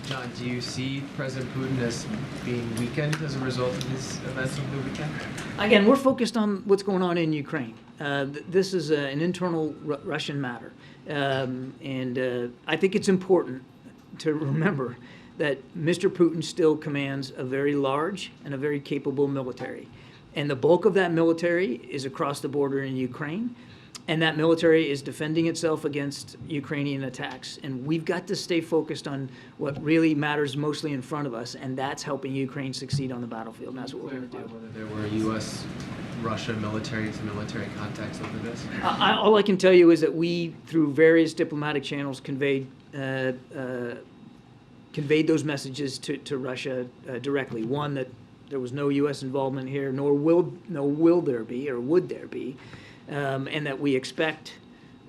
John, do you see President Putin as being weakened as a result of these events over the weekend? Again, we're focused on what's going on in Ukraine. This is an internal Russian matter. I think it's important to remember that Mr. Putin still commands a very large and a very capable military. And the bulk of that military is across the border in Ukraine. And that military is defending itself against Ukrainian attacks. And we've got to stay focused on what really matters mostly in front of us, and that's helping Ukraine succeed on the battlefield. And that's what we're going to do. Whether there were U.S.-Russia military-to-military contacts over this? All I can tell you is that we, through various diplomatic channels, conveyed those messages to Russia directly. One, that there was no U.S. involvement here, nor will there be, or would there be. And that we expect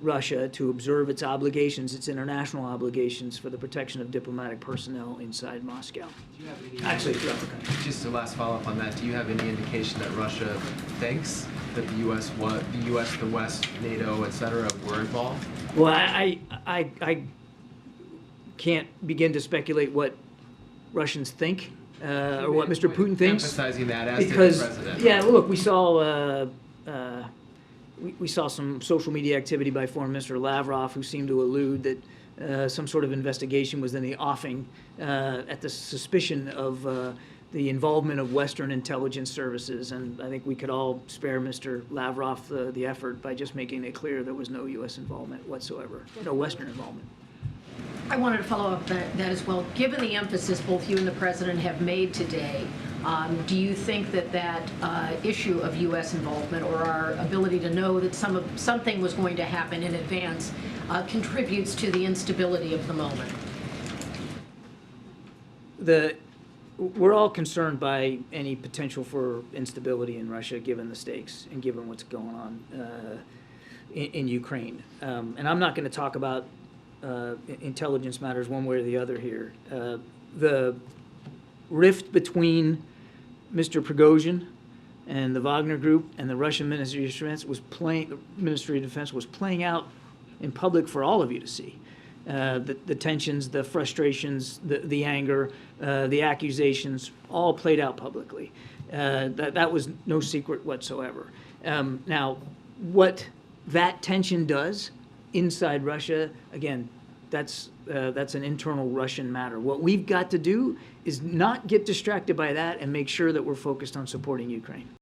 Russia to observe its obligations, its international obligations for the protection of diplomatic personnel inside Moscow. Do you have any Actually, throughout the country. Just a last follow-up on that, do you have any indication that Russia thinks that the U.S., the West, NATO, et cetera, were involved? Well, I can't begin to speculate what Russians think or what Mr. Putin thinks. Emphasizing that as because, the president. Yeah, look, we saw some social media activity by Foreign Minister Lavrov, who seemed to allude that some sort of investigation was in the offing at the suspicion of the involvement of Western intelligence services. And I think we could all spare Mr. Lavrov the effort by just making it clear there was no U.S. involvement whatsoever, no Western involvement. I wanted to follow up that as well. Given the emphasis both you and the President have made today, do you think that issue of U.S. involvement, or our ability to know that something was going to happen in advance, contributes to the instability of the moment? We're all concerned by any potential for instability in Russia, given the stakes and given what's going on in Ukraine. And I'm not going to talk about intelligence matters one way or the other here. The rift between Mr. Prigozhin and the Wagner Group and the Russian Ministry of Defense was playing out in public for all of you to see. The tensions, the frustrations, the anger, the accusations, all played out publicly. That was no secret whatsoever. Now, what that tension does inside Russia, again, that's an internal Russian matter. What we've got to do is not get distracted by that and make sure that we're focused on supporting Ukraine.